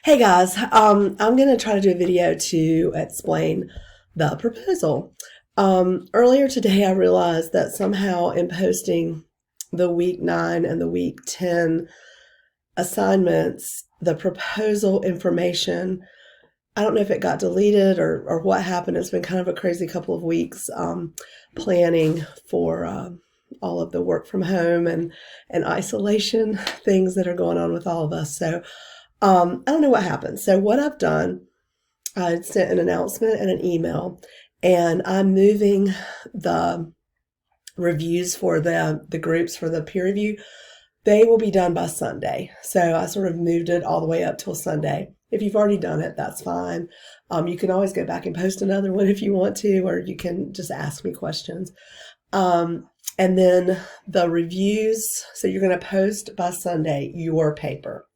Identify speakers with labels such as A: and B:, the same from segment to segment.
A: Hey guys, I'm going to try to do a video to explain the proposal. Earlier today, I realized that somehow in posting the week 9 and the week 10 assignments, the proposal information, I don't know if it got deleted or what happened. It's been kind of a crazy couple of weeks planning for all of the work from home and isolation things that are going on with all of us. So I don't know what happened. So what I've done, I sent an announcement and an email, and I'm moving the reviews for the groups for the peer review. They will be done by Sunday. So I sort of moved it all the way up till Sunday. If you've already done it, that's fine. You can always go back and post another one if you want to, or you can just ask me questions. And then the reviews, so you're going to post by Sunday your paper.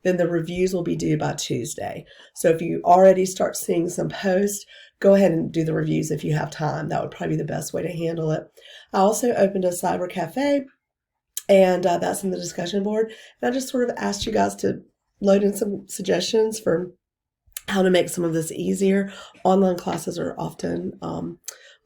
A: Then the reviews will be due by Tuesday. So if you already start seeing some posts, go ahead and do the reviews if you have time. That would probably be the best way to handle it. I also opened a cyber cafe, and that's in the discussion board. And I just sort of asked you guys to load in some suggestions for how to make some of this easier. Online classes are often a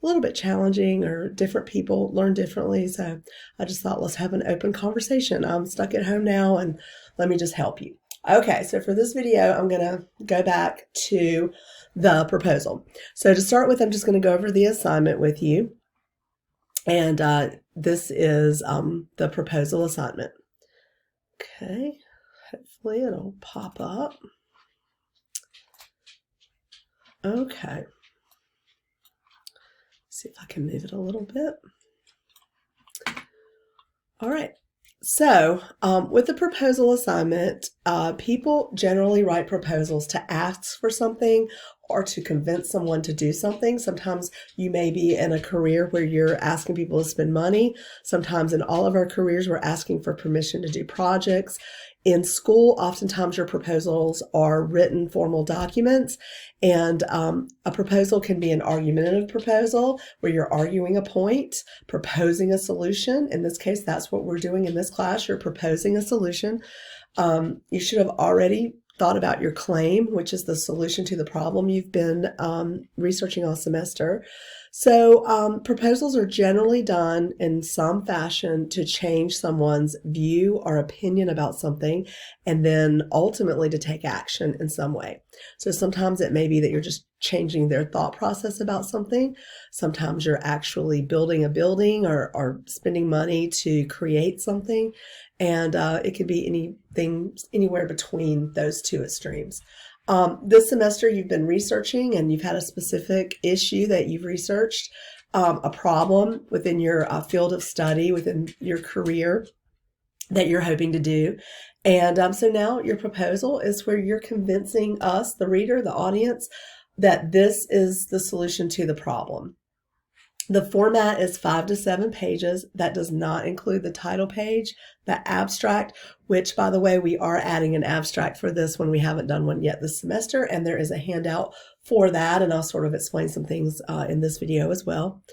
A: little bit challenging, or different people learn differently. So I just thought, let's have an open conversation. I'm stuck at home now, and let me just help you. Okay, so for this video, I'm going to go back to the proposal. So to start with, I'm just going to go over the assignment with you. And this is the proposal assignment. Okay, hopefully it'll pop up. Okay. See if I can move it a little bit. All right. So with the proposal assignment, people generally write proposals to ask for something or to convince someone to do something. Sometimes you may be in a career where you're asking people to spend money. Sometimes in all of our careers, we're asking for permission to do projects. In school, oftentimes your proposals are written formal documents, and a proposal can be an argumentative proposal where you're arguing a point, proposing a solution. In this case, that's what we're doing in this class. You're proposing a solution. You should have already thought about your claim, which is the solution to the problem you've been researching all semester. So proposals are generally done in some fashion to change someone's view or opinion about something, and then ultimately to take action in some way. So sometimes it may be that you're just changing their thought process about something. Sometimes you're actually building a building or spending money to create something. And it could be anything, anywhere between those two extremes. This semester you've been researching, and you've had a specific issue that you've researched, a problem within your field of study, within your career that you're hoping to do. And so now your proposal is where you're convincing us, the reader, the audience, that this is the solution to the problem. The format is 5 to 7 pages. That does not include the title page, the abstract, which, by the way, we are adding an abstract for this one. We haven't done one yet this semester, and there is a handout for that, and I'll sort of explain some things in this video as well.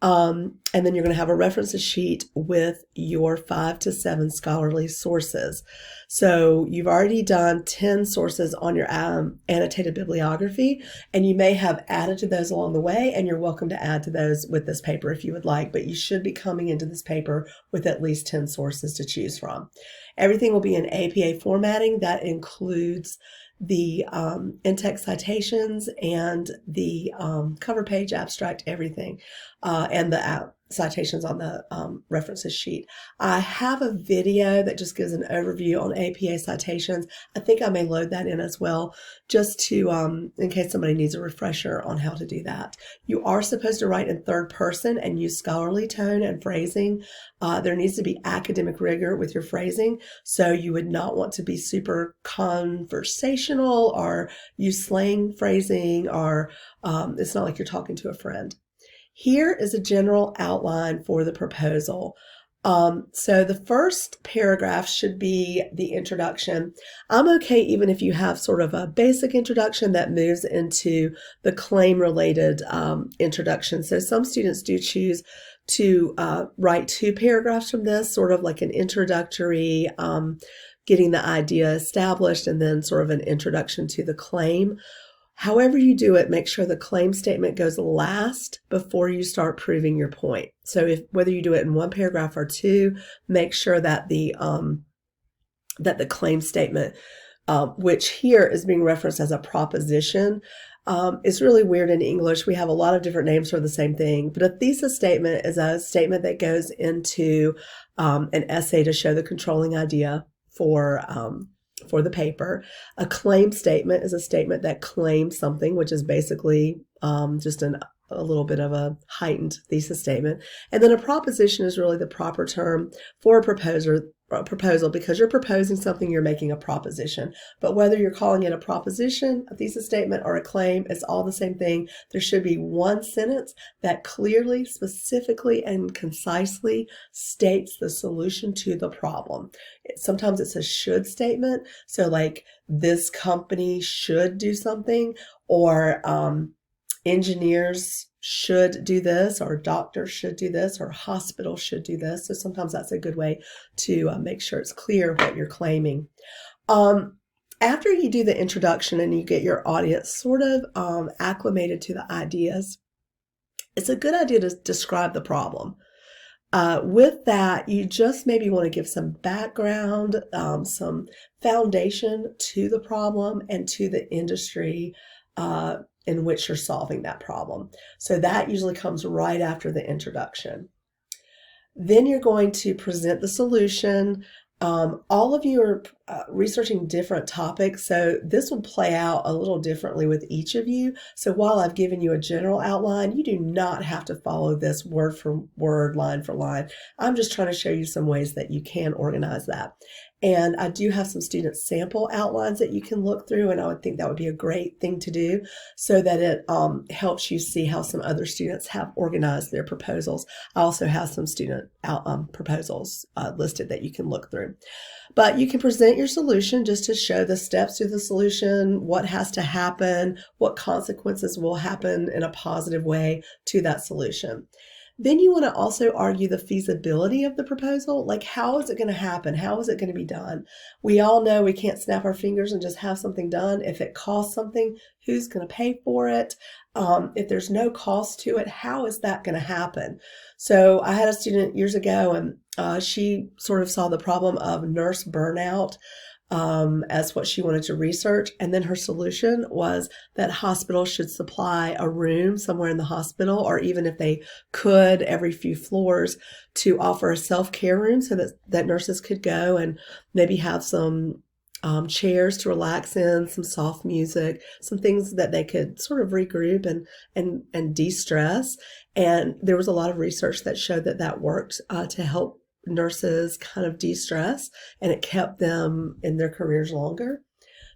A: And then you're going to have a references sheet with your 5 to 7 scholarly sources. So you've already done 10 sources on your annotated bibliography, and you may have added to those along the way, and you're welcome to add to those with this paper if you would like, but you should be coming into this paper with at least 10 sources to choose from. Everything will be in APA formatting. That includes the in-text citations and the cover page, abstract, everything, and the citations on the references sheet. I have a video that just gives an overview on APA citations. I think I may load that in as well, just to, in case somebody needs a refresher on how to do that. You are supposed to write in third person and use scholarly tone and phrasing. There needs to be academic rigor with your phrasing, so you would not want to be super conversational or use slang phrasing, or it's not like you're talking to a friend. Here is a general outline for the proposal. So the first paragraph should be the introduction. I'm okay even if you have sort of a basic introduction that moves into the claim-related introduction. So some students do choose to write 2 paragraphs from this, sort of like an introductory getting the idea established, and then sort of an introduction to the claim. However you do it, make sure the claim statement goes last before you start proving your point. So whether you do it in one paragraph or two, make sure that the claim statement, which here is being referenced as a proposition, it's really weird in English. We have a lot of different names for the same thing, but a thesis statement is a statement that goes into an essay to show the controlling idea for the paper. A claim statement is a statement that claims something, which is basically just a little bit of a heightened thesis statement. And then a proposition is really the proper term for a proposal, because you're proposing something, you're making a proposition. But whether you're calling it a proposition, a thesis statement, or a claim, it's all the same thing. There should be one sentence that clearly, specifically, and concisely states the solution to the problem. Sometimes it's a should statement. So like, this company should do something, or engineers should do this, or doctors should do this, or hospitals should do this. So sometimes that's a good way to make sure it's clear what you're claiming. After you do the introduction and you get your audience sort of acclimated to the ideas, it's a good idea to describe the problem. With that, you just maybe want to give some background, some foundation to the problem and to the industry in which you're solving that problem. So that usually comes right after the introduction. Then you're going to present the solution. All of you are researching different topics, so this will play out a little differently with each of you. So while I've given you a general outline, you do not have to follow this word for word, line for line. I'm just trying to show you some ways that you can organize that. And I do have some student sample outlines that you can look through, and I would think that would be a great thing to do so that it helps you see how some other students have organized their proposals. I also have some student proposals listed that you can look through. But you can present your solution just to show the steps to the solution, what has to happen, what consequences will happen in a positive way to that solution. Then you want to also argue the feasibility of the proposal. Like, how is it going to happen? How is it going to be done? We all know we can't snap our fingers and just have something done. If it costs something, who's going to pay for it? If there's no cost to it, how is that going to happen? So I had a student years ago, and she sort of saw the problem of nurse burnout as what she wanted to research. And then her solution was that hospitals should supply a room somewhere in the hospital, or even if they could, every few floors, to offer a self-care room so that nurses could go and maybe have some chairs to relax in, some soft music, some things that they could sort of regroup and de-stress. And there was a lot of research that showed that worked to help nurses kind of de-stress, and it kept them in their careers longer.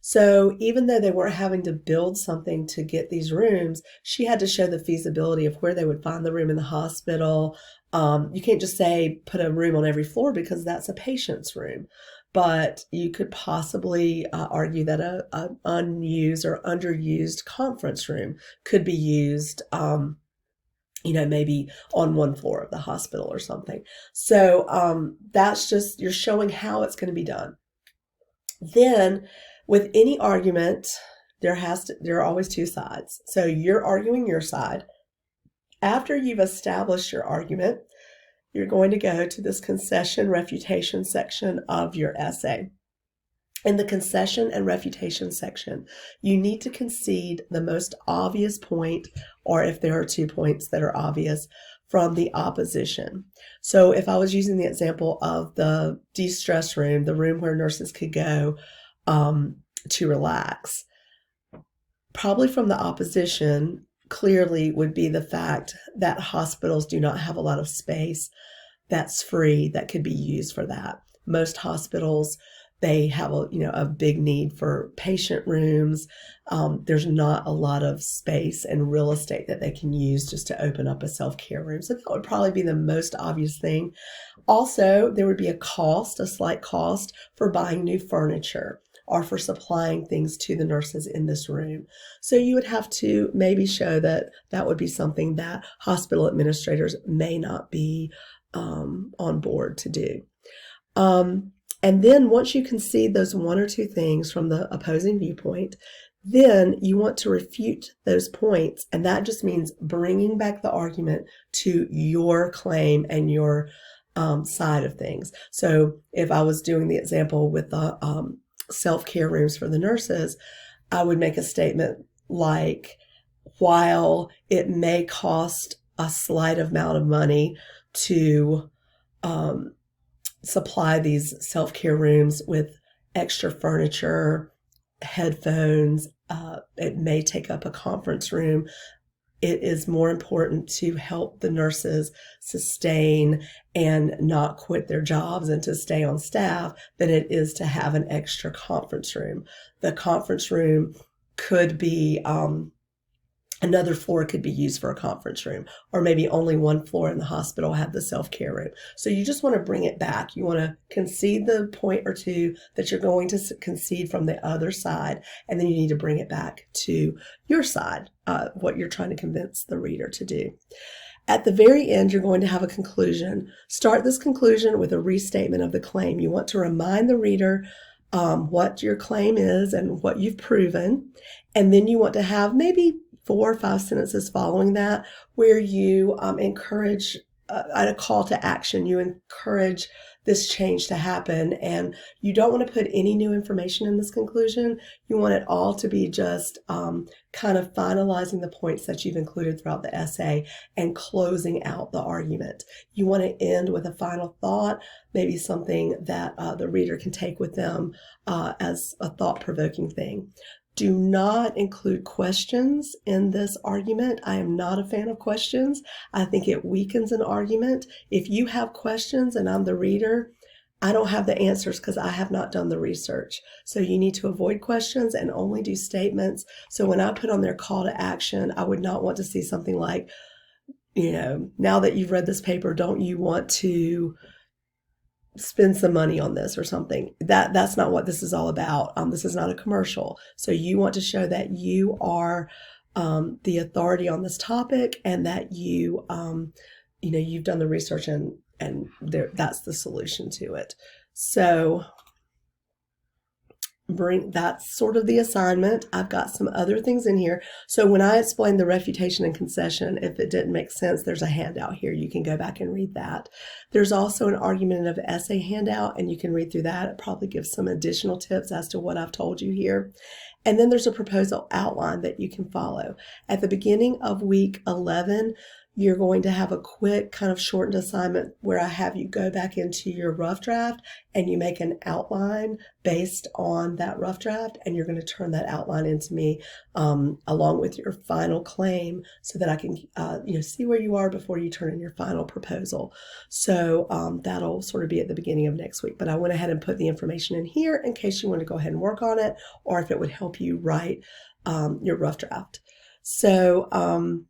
A: So even though they weren't having to build something to get these rooms, she had to show the feasibility of where they would find the room in the hospital. You can't just say put a room on every floor, because that's a patient's room. But you could possibly argue that an unused or underused conference room could be used maybe on one floor of the hospital or something. So that's just, you're showing how it's going to be done. Then with any argument, there are always two sides. So you're arguing your side. After you've established your argument, you're going to go to this concession refutation section of your essay. In the concession and refutation section, you need to concede the most obvious point, or if there are 2 points that are obvious, from the opposition. So if I was using the example of the de-stress room, the room where nurses could go to relax, probably from the opposition clearly would be the fact that hospitals do not have a lot of space that's free that could be used for that. Most hospitals, they have a big need for patient rooms. There's not a lot of space and real estate that they can use just to open up a self-care room. So that would probably be the most obvious thing. Also, there would be a slight cost for buying new furniture or for supplying things to the nurses in this room. So you would have to maybe show that would be something that hospital administrators may not be on board to do. And then once you concede those one or two things from the opposing viewpoint, then you want to refute those points. And that just means bringing back the argument to your claim and your side of things. So if I was doing the example with the self-care rooms for the nurses, I would make a statement like, while it may cost a slight amount of money to supply these self-care rooms with extra furniture, headphones, it may take up a conference room, it is more important to help the nurses sustain and not quit their jobs and to stay on staff than it is to have an extra conference room. The conference room could be another floor could be used for a conference room, or maybe only one floor in the hospital had the self-care room. So you just want to bring it back. You want to concede the point or two that you're going to concede from the other side, and then you need to bring it back to your side, what you're trying to convince the reader to do. At the very end, you're going to have a conclusion. Start this conclusion with a restatement of the claim. You want to remind the reader what your claim is and what you've proven, and then you want to have maybe 4 or 5 sentences following that where you encourage a call to action. You encourage this change to happen, and you don't want to put any new information in this conclusion. You want it all to be just kind of finalizing the points that you've included throughout the essay and closing out the argument. You want to end with a final thought, maybe something that the reader can take with them as a thought-provoking thing. Do not include questions in this argument. I am not a fan of questions. I think it weakens an argument. If you have questions and I'm the reader, I don't have the answers because I have not done the research. So you need to avoid questions and only do statements. So when I put on their call to action, I would not want to see something like, now that you've read this paper, don't you want to spend some money on this or something? That's not what this is all about. This is not a commercial. So you want to show that you are the authority on this topic and that you've done the research and that's the solution to it. So that's sort of the assignment. I've got some other things in here. So when I explained the refutation and concession, if it didn't make sense, there's a handout here. You can go back and read that. There's also an argument of essay handout, and you can read through that. It probably gives some additional tips as to what I've told you here. And then there's a proposal outline that you can follow. At the beginning of week 11, you're going to have a quick kind of shortened assignment where I have you go back into your rough draft and you make an outline based on that rough draft, and you're going to turn that outline into me along with your final claim so that I can see where you are before you turn in your final proposal. So that'll sort of be at the beginning of next week, but I went ahead and put the information in here in case you want to go ahead and work on it, or if it would help you write your rough draft. So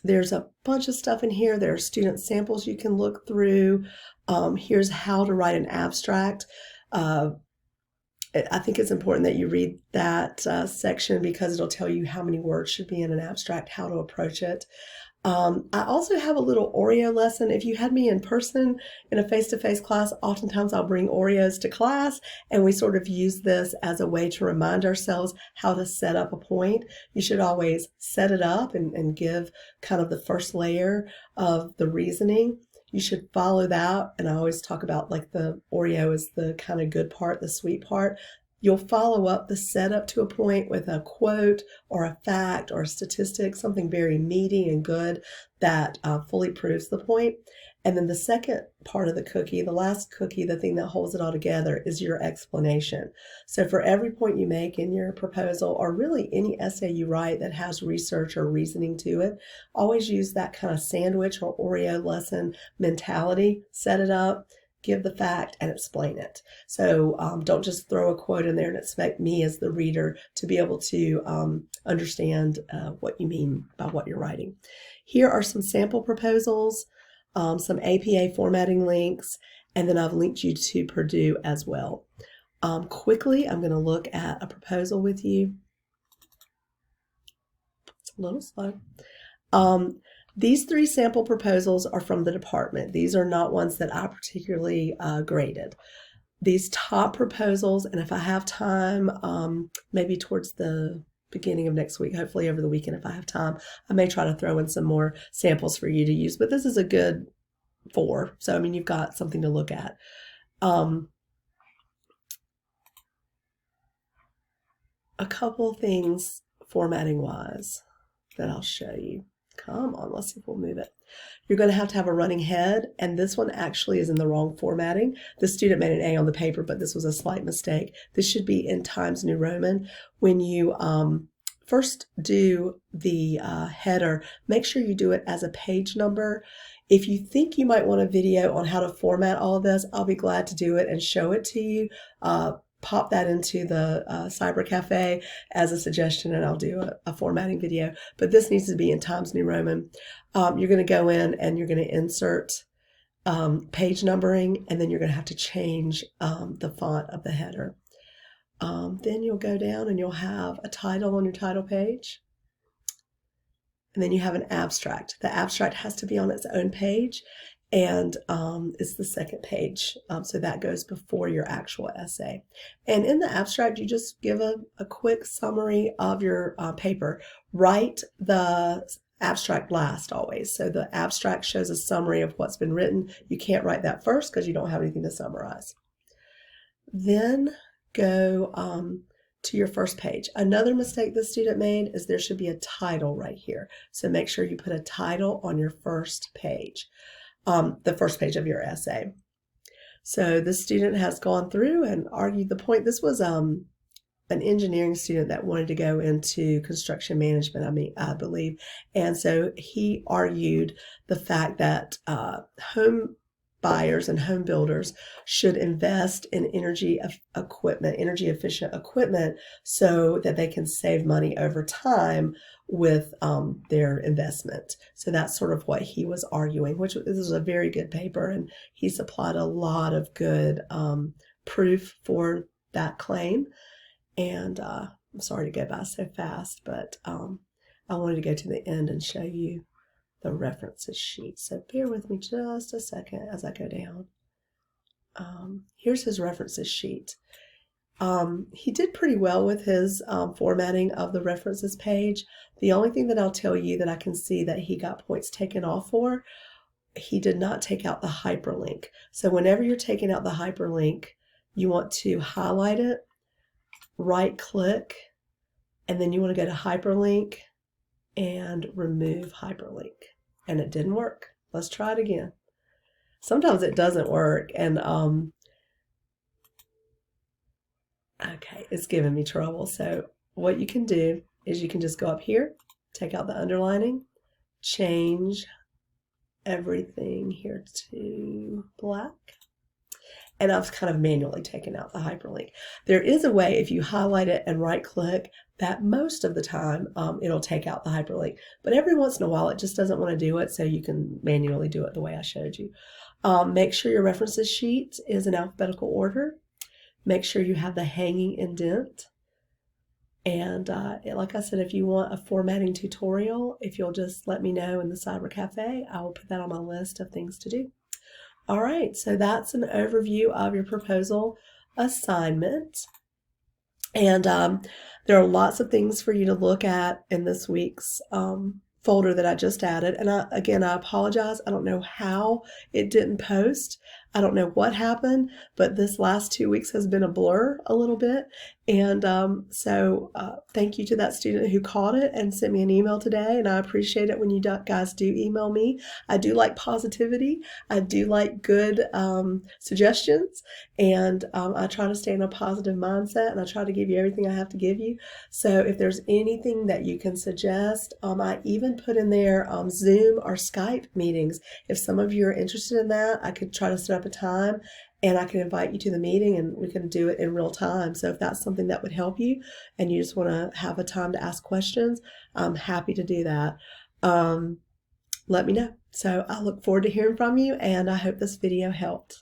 A: there's a bunch of stuff in here. There are student samples you can look through. Here's how to write an abstract. I think it's important that you read that section because it'll tell you how many words should be in an abstract, how to approach it. I also have a little Oreo lesson. If you had me in person in a face-to-face class, oftentimes I'll bring Oreos to class, and we sort of use this as a way to remind ourselves how to set up a point. You should always set it up and give kind of the first layer of the reasoning. You should follow that, and I always talk about like the Oreo is the kind of good part, the sweet part. You'll follow up the setup to a point with a quote or a fact or a statistic, something very meaty and good that fully proves the point. And then the second part of the cookie, the last cookie, the thing that holds it all together is your explanation. So for every point you make in your proposal, or really any essay you write that has research or reasoning to it, always use that kind of sandwich or Oreo lesson mentality. Set it up, give the fact, and explain it. So don't just throw a quote in there and expect me as the reader to be able to understand what you mean by what you're writing. Here are some sample proposals, some APA formatting links, and then I've linked you to Purdue as well. Quickly, I'm going to look at a proposal with you. It's a little slow. These 3 sample proposals are from the department. These are not ones that I particularly graded. these top proposals, and if I have time, maybe towards the beginning of next week, hopefully over the weekend if I have time, I may try to throw in some more samples for you to use, but this is a good 4. So, I mean, you've got something to look at. A couple things formatting wise that I'll show you. Come on, let's see if we'll move it. You're going to have a running head, and this one actually is in the wrong formatting. The student made an A on the paper, but this was a slight mistake. This should be in Times New Roman. When you first do the header, make sure you do it as a page number. If you think you might want a video on how to format all of this, I'll be glad to do it and show it to you. Pop that into the Cyber Cafe as a suggestion, and I'll do a formatting video. But this needs to be in Times New Roman. You're going to go in and you're going to insert page numbering, and then you're going to have to change the font of the header. Then you'll go down and you'll have a title on your title page. And then you have an abstract. The abstract has to be on its own page, and it's the second page. So that goes before your actual essay. And in the abstract, you just give a quick summary of your paper. Write the abstract last always. So the abstract shows a summary of what's been written. You can't write that first because you don't have anything to summarize. Then go to your first page. Another mistake the student made is there should be a title right here. So make sure you put a title on your first page. The first page of your essay. So the student has gone through and argued the point. This was an engineering student that wanted to go into construction management, I believe. And so he argued the fact that home buyers and home builders should invest in energy efficient equipment so that they can save money over time with their investment. So that's sort of what he was arguing, which this is a very good paper, and he supplied a lot of good proof for that claim. And I'm sorry to go by so fast, but I wanted to go to the end and show you the references sheet. So bear with me just a second as I go down. Here's his references sheet. He did pretty well with his formatting of the references page. The only thing that I'll tell you that I can see that he got points taken off for, he did not take out the hyperlink. So whenever you're taking out the hyperlink, you want to highlight it, right click, and then you want to go to hyperlink and remove hyperlink. And it didn't work. Let's try it again. Sometimes it doesn't work, and okay, it's giving me trouble. So what you can do is you can just go up here, take out the underlining, change everything here to black. And I've kind of manually taken out the hyperlink. There is a way, if you highlight it and right click, that most of the time it'll take out the hyperlink. But every once in a while it just doesn't want to do it, so you can manually do it the way I showed you. Make sure your references sheet is in alphabetical order. Make sure you have the hanging indent. And like I said, if you want a formatting tutorial, if you'll just let me know in the Cyber Cafe, I will put that on my list of things to do. All right, so that's an overview of your proposal assignment. And there are lots of things for you to look at in this week's folder that I just added. And again, I apologize. I don't know how it didn't post. I don't know what happened, but this last 2 weeks has been a blur a little bit. And so thank you to that student who caught it and sent me an email today. And I appreciate it when you guys do email me. I do like positivity. I do like good suggestions. And I try to stay in a positive mindset, and I try to give you everything I have to give you. So if there's anything that you can suggest, I even put in there Zoom or Skype meetings. If some of you are interested in that, I could try to set up a time and I can invite you to the meeting and we can do it in real time. So if that's something that would help you and you just want to have a time to ask questions, I'm happy to do that. Let me know. So I look forward to hearing from you, and I hope this video helped.